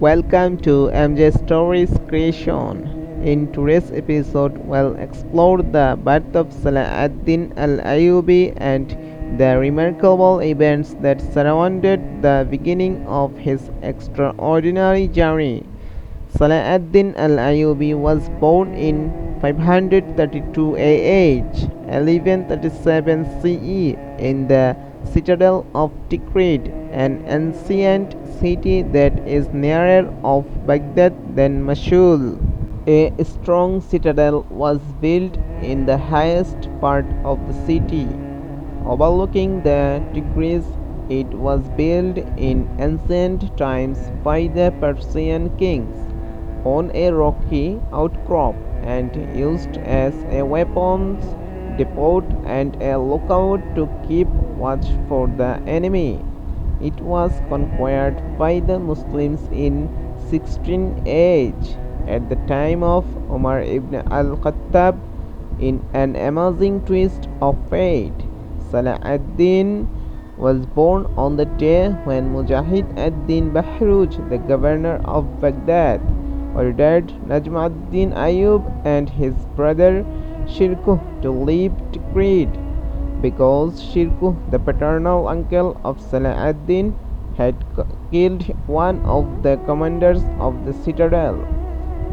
Welcome to MJ Stories Creation. In today's episode, we'll explore the birth of Salahuddin Ayyubi and the remarkable events that surrounded the beginning of his extraordinary journey. Salahuddin al-Ayyubi was born in 532 AH, 1137 CE in the citadel of Tikrit, an ancient city that is nearer of Baghdad than Mosul. A strong citadel was built in the highest part of the city, overlooking the Tigris. It was built in ancient times by the Persian kings on a rocky outcrop and used as a weapons depot and a lookout to keep watch for the enemy. It was conquered by the Muslims in 16th age at the time of Umar ibn al-Khattab. In an amazing twist of fate, Salahuddin was born on the day when Mujahid ad-Din Bahruj, the governor of Baghdad, ordered Najmuddin Ayyub and his brother Shirkuh to leave Tikrit, because Shirkuh, the paternal uncle of Salahuddin, had killed one of the commanders of the citadel.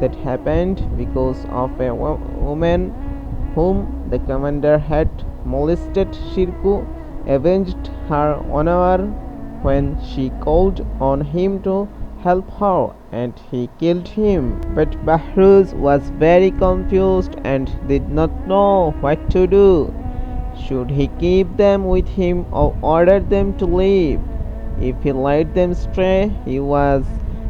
That happened because of a woman whom the commander had molested. Shirkuh avenged her honor when she called on him to help her, and he killed him. But Bahruj was very confused and did not know what to do. Should he keep them with him or order them to leave? If he let them stray, he was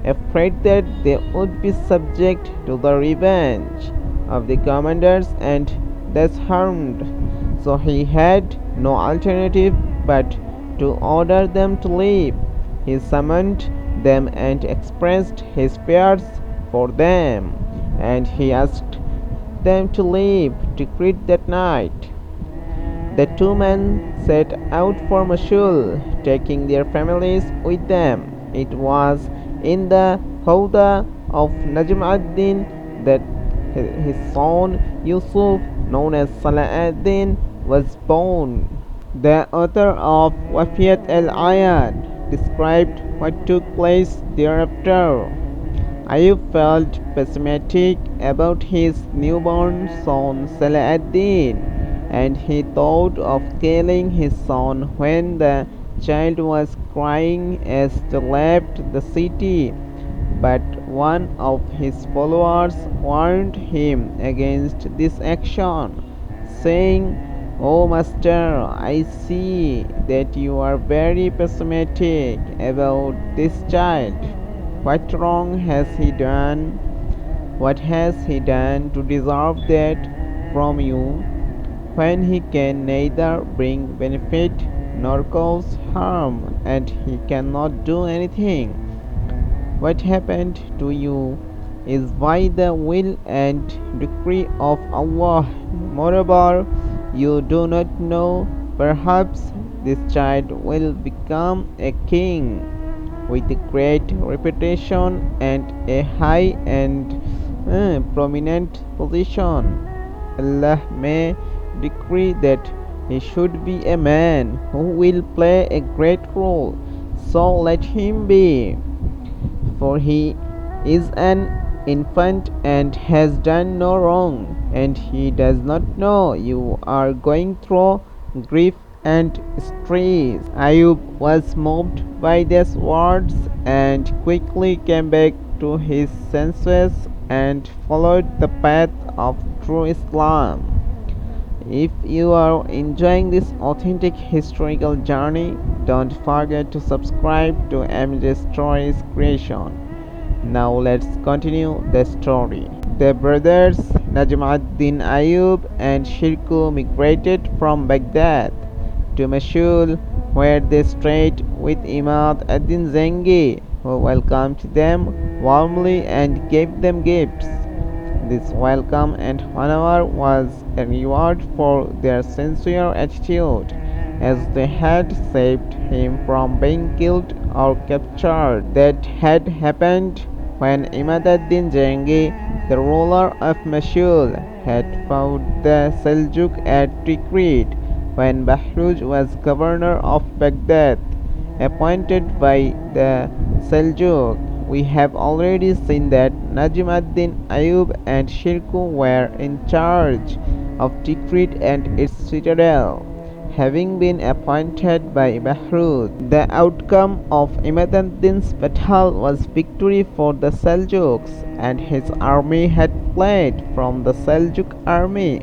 afraid that they would be subject to the revenge of the commanders and thus harmed. So he had no alternative but to order them to leave. He summoned them and expressed his fears for them, and he asked them to leave Tikrit that night. The two men set out for Mosul, taking their families with them. It was in the Howdah of Najmuddin that his son Yusuf, known as Salahuddin, was born. The author of Wafiyat al-Ayad described what took place thereafter. Ayub felt pessimistic about his newborn son Salahuddin, and he thought of killing his son when the child was crying as they left the city. But one of his followers warned him against this action, saying, "O master, I see that you are very pessimistic about this child. What wrong has he done? What has he done to deserve that from you, when he can neither bring benefit nor cause harm, and he cannot do anything? What happened to you is by the will and decree of Allah. Moreover, you do not know, perhaps this child will become a king with a great reputation and a high and prominent position. Allah may decree that he should be a man who will play a great role, so let him be. For he is an infant and has done no wrong, and he does not know you are going through grief and stress." Ayub was moved by these words and quickly came back to his senses and followed the path of true Islam. If you are enjoying this authentic historical journey, don't forget to subscribe to MJ Stories Creation. Now let's continue the story. The brothers Najmuddin Ayyub and Shirkuh migrated from Baghdad to Mosul, where they stayed with Imam ad-Din Zangi, who welcomed them warmly and gave them gifts. This welcome and honor was a reward for their sincere attitude as they had saved him from being killed or captured. That had happened when Imad ad-Din Zangi, the ruler of Mosul, had fought the Seljuk at Tikrit, when Bahruj was governor of Baghdad, appointed by the Seljuk. We have already seen that Najm ad-Din Ayyub and Shirkuh were in charge of Tikrit and its citadel, having been appointed by Bahruj. The outcome of Imad ad-Din's battle was victory for the Seljuks, and his army had fled from the Seljuk army.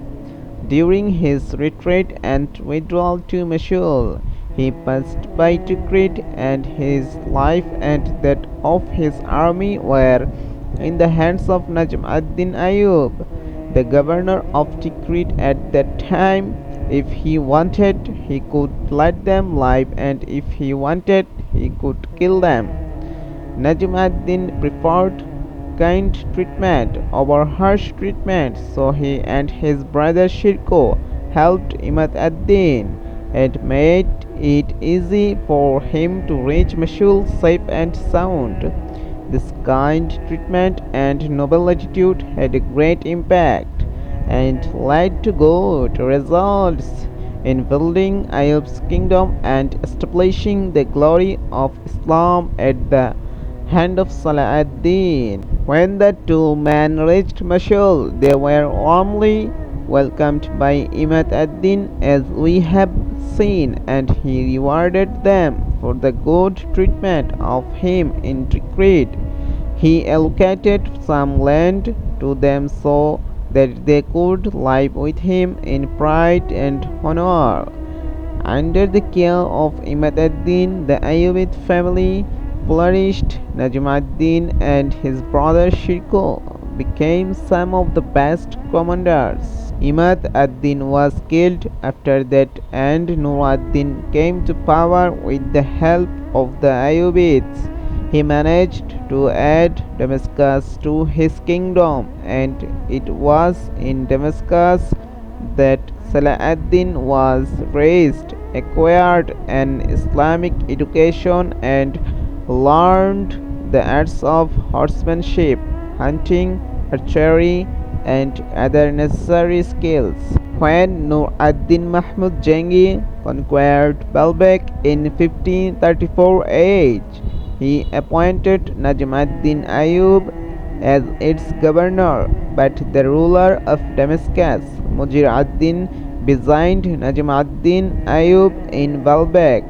During his retreat and withdrawal to Mosul, he passed by Tikrit, and his life and that of his army were in the hands of Najm ad-Din Ayyub, the governor of Tikrit at that time. If he wanted, he could let them live, and if he wanted, he could kill them. Najm ad-Din preferred kind treatment over harsh treatment, so he and his brother Shirkuh helped Imad ad-Din and made it easy for him to reach Mosul safe and sound. This kind treatment and noble attitude had a great impact and led to good results in building Ayyub's kingdom and establishing the glory of Islam at the hand of Salahuddin. When the two men reached Mosul, they were warmly welcomed by Imad ad-Din, as we have seen, and he rewarded them for the good treatment of him in Tikrit. He allocated some land to them so that they could live with him in pride and honor. Under the care of Imad ad-Din, the Ayyubid family flourished. Najm ad-Din and his brother Shirkuh became some of the best commanders. Imad ad-Din was killed after that, and Noor ad-Din came to power with the help of the Ayyubids. He managed to add Damascus to his kingdom, and it was in Damascus that Salahuddin was raised, acquired an Islamic education, and learned the arts of horsemanship, hunting, archery, and other necessary skills. When Nur ad-Din Mahmud Zangi conquered Baalbek in 1534 AH, he appointed Najm ad-Din Ayyub as its governor, but the ruler of Damascus, Mujir ad-Din, besieged Najm ad-Din Ayyub in Baalbek,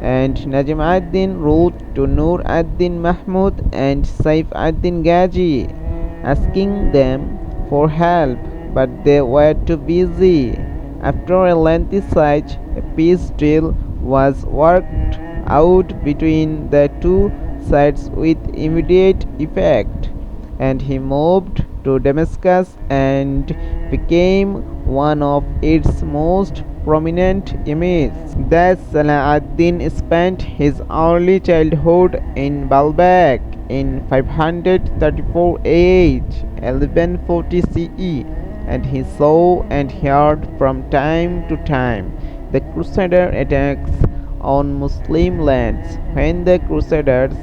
and Najm ad-Din wrote to Nur ad-Din Mahmud and Saif ad-Din Ghazi, asking them for help, but they were too busy. After a lengthy siege, a peace deal was worked out between the two sides with immediate effect, and he moved to Damascus and became one of its most prominent emirs. Thus Salahuddin spent his early childhood in Baalbek in 534 AH, 1140 CE, and he saw and heard from time to time the Crusader attacks on Muslim lands. When the Crusaders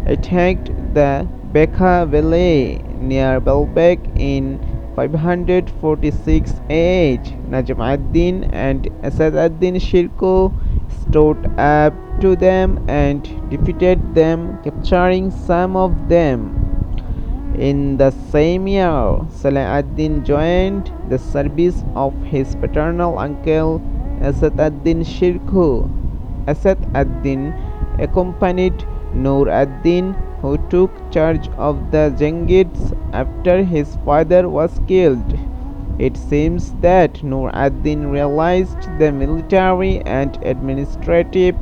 attacked the Bekha Valley near Baalbek in 546 AH, Najm ad-Din and Asad ad-Din Shirkuh stood up to them and defeated them, capturing some of them. In the same year, Salahuddin joined the service of his paternal uncle Asad ad-Din Shirkuh. Asad ad-Din accompanied Noor ad-Din, who took charge of the Zangids after his father was killed. It seems that Noor ad-Din realized the military and administrative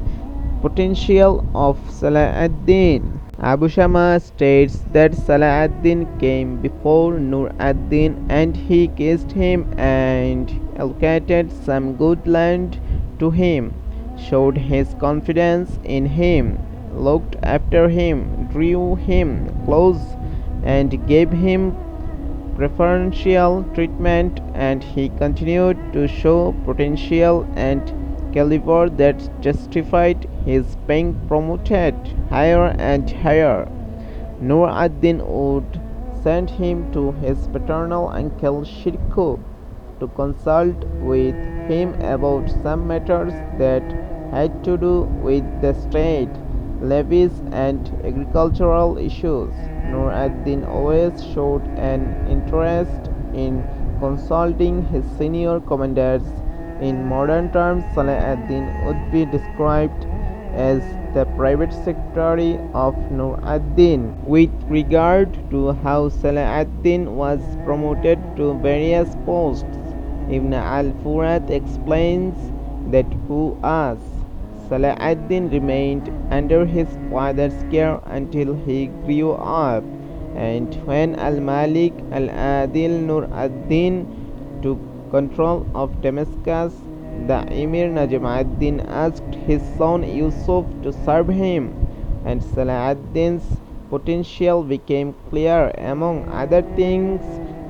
potential of Salahuddin. Abu Shama states that Salahuddin came before Noor ad-Din, and he kissed him and allocated some good land to him, showed his confidence in him, looked after him, drew him close, and gave him preferential treatment, and he continued to show potential and caliber that justified his being promoted higher and higher. Noor ad-Din would send him to his paternal uncle Shirkuh to consult with him about some matters that had to do with the state, levies, and agricultural issues. Noor ad-Din always showed an interest in consulting his senior commanders. In modern terms, Salahuddin would be described as the private secretary of Noor ad-Din. With regard to how Salahuddin was promoted to various posts, Ibn al-Furat explains that who as Salahuddin remained under his father's care until he grew up, and when al-Malik al-Adil Nur ad-Din took control of Damascus, the Emir Najm ad-Din asked his son Yusuf to serve him, and Salahuddin's potential became clear. Among other things,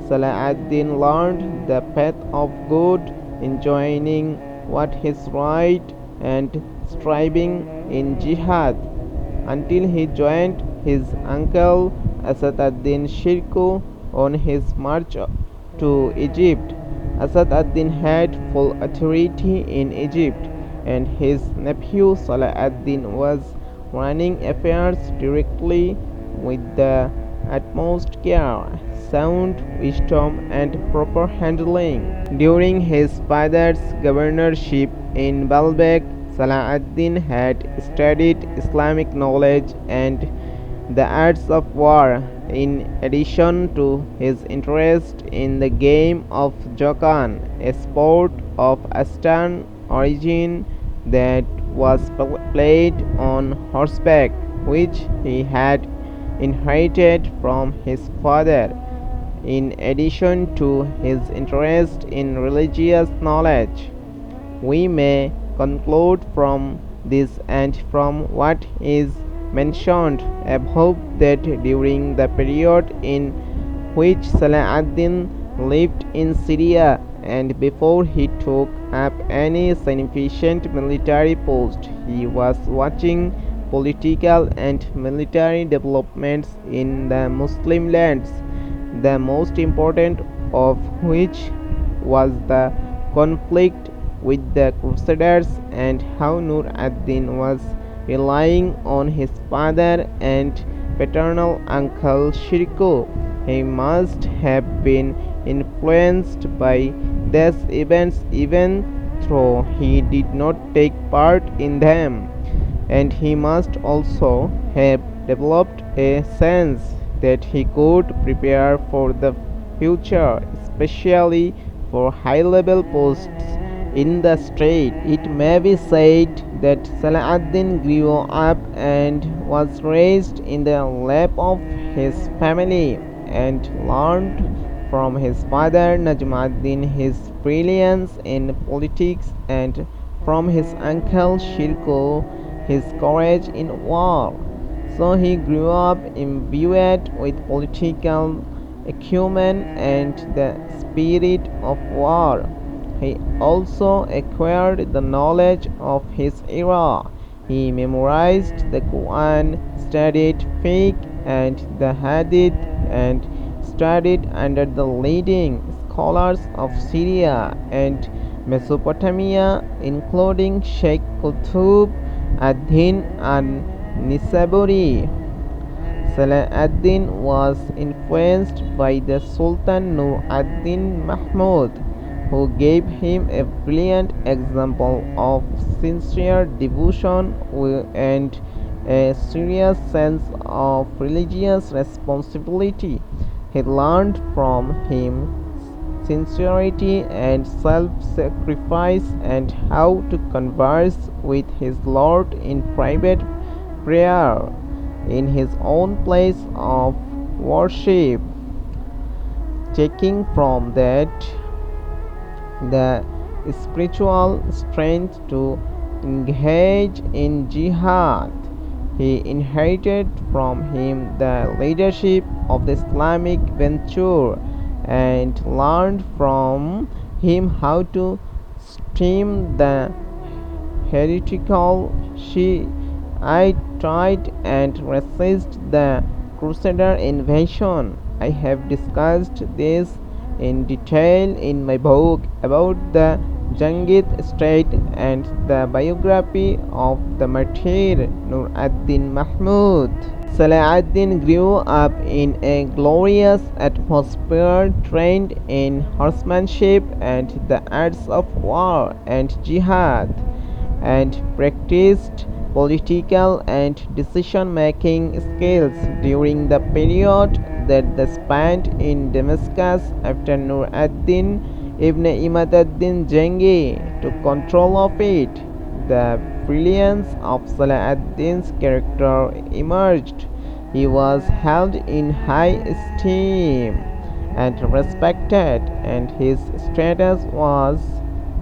Salahuddin learned the path of good, enjoining what is right and striving in jihad until he joined his uncle Asad ad-Din Shirkuh on his march to Egypt. Asad ad-Din had full authority in Egypt, and his nephew Salah ad-Din was running affairs directly with the utmost care, sound wisdom, and proper handling. During his father's governorship in Baalbek, Salah ad-Din had studied Islamic knowledge and the arts of war, in addition to his interest in the game of Jokan, a sport of Eastern origin that was played on horseback, which he had inherited from his father. In addition to his interest in religious knowledge, we may conclude from this and from what is mentioned above that during the period in which Salahuddin lived in Syria and before he took up any significant military post, he was watching political and military developments in the Muslim lands, the most important of which was the conflict with the Crusaders, and how Nur ad-Din was relying on his father and paternal uncle Shirkuh. He must have been influenced by these events even though he did not take part in them, and he must also have developed a sense that he could prepare for the future, especially for high level posts in the state. It may be said that Salahuddin grew up and was raised in the lap of his family and learned from his father Najm ad-Din his brilliance in politics, and from his uncle Shirkuh his courage in war. So he grew up imbued with political acumen and the spirit of war. He also acquired the knowledge of his era. He memorized the Quran, studied fiqh and the hadith, and studied under the leading scholars of Syria and Mesopotamia, including Sheikh Qutb ad-Din and Nisaburi. Salahuddin was influenced by the Sultan Nur ad-Din Mahmud, who gave him a brilliant example of sincere devotion and a serious sense of religious responsibility. He learned from him sincerity and self-sacrifice, and how to converse with his Lord in private prayer in his own place of worship, taking from that the spiritual strength to engage in jihad. He inherited from him the leadership of the Islamic venture and learned from him how to stem the heretical Shiite tried and resist the Crusader invasion. I have discussed this in detail in my book about the Zangi state and the biography of the martyr Nur ad-Din Mahmud. Salahuddin grew up in a glorious atmosphere, trained in horsemanship and the arts of war and jihad, and practiced political and decision-making skills during the period that they spent in Damascus after Nur ad-Din ibn Imad ad-Din Zangi took control of it. The brilliance of Salahuddin's character emerged. He was held in high esteem and respected, and his status was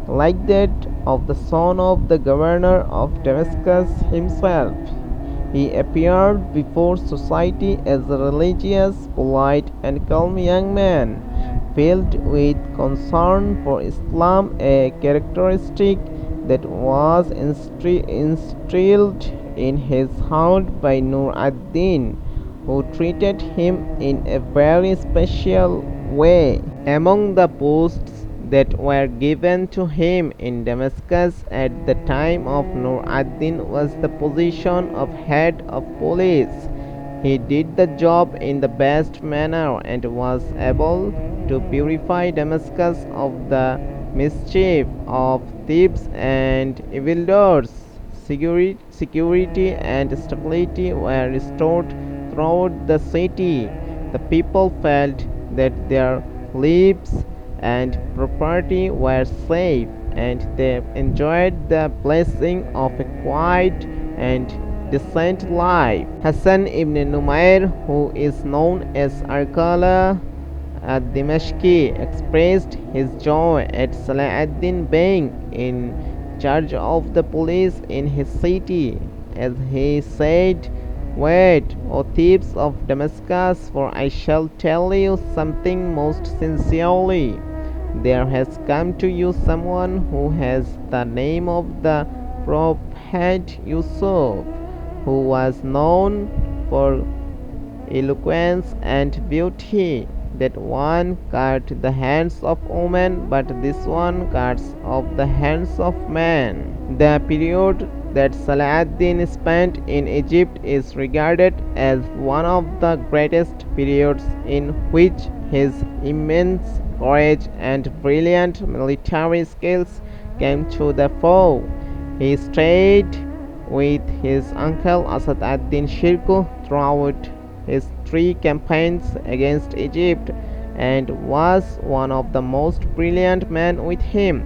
like that of the son of the governor of Damascus himself. He appeared before society as a religious, polite, and calm young man, filled with concern for Islam, a characteristic that was instilled in his heart by Nur ad-Din, who treated him in a very special way. Among the posts that were given to him in Damascus at the time of Nur ad-Din was the position of head of police. He did the job in the best manner and was able to purify Damascus of the mischief of thieves and evildoers. Security and stability were restored throughout the city. The people felt that their lives and property were safe, and they enjoyed the blessing of a quiet and decent life. Hassan ibn Numair, who is known as Arkala ad-Dimashqi, expressed his joy at Salahuddin being in charge of the police in his city, as he said, "Wait, O thieves of Damascus, for I shall tell you something most sincerely. There has come to you someone who has the name of the Prophet Yusuf, who was known for eloquence and beauty. That one cut the hands of women, but this one cuts off the hands of men." The period that Salahuddin spent in Egypt is regarded as one of the greatest periods in which his immense courage and brilliant military skills came to the fore. He stayed with his uncle Asad ad-Din Shirkuh throughout his 3 campaigns against Egypt and was one of the most brilliant men with him.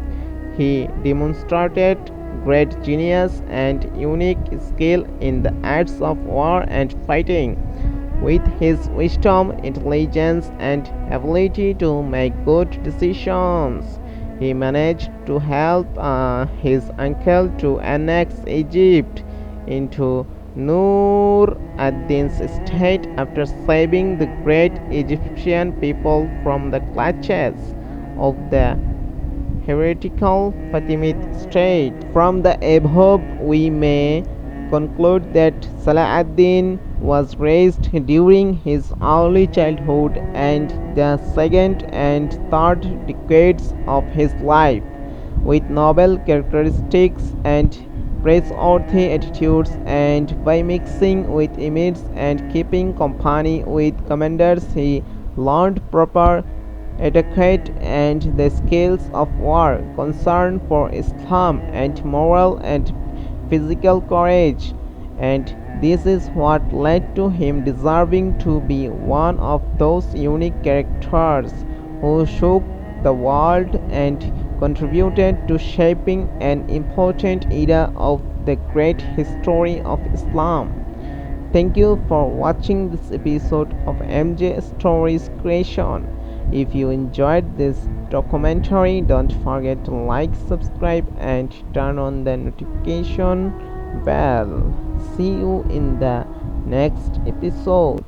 He demonstrated great genius and unique skill in the arts of war and fighting. With his wisdom, intelligence, and ability to make good decisions, he managed to help his uncle to annex Egypt into Noor ad-Din's state after saving the great Egyptian people from the clutches of the heretical Fatimid state. From the above, we may conclude that Salahuddin was raised during his early childhood and the second and third decades of his life, with noble characteristics and praiseworthy attitudes, and by mixing with emirs and keeping company with commanders, he learned proper etiquette and the skills of war, concern for Islam, and moral and physical courage. And this is what led to him deserving to be one of those unique characters who shook the world and contributed to shaping an important era of the great history of Islam. Thank you for watching this episode of MJ Stories Creation. If you enjoyed this documentary, don't forget to like, subscribe, and turn on the notification bell. See you in the next episode.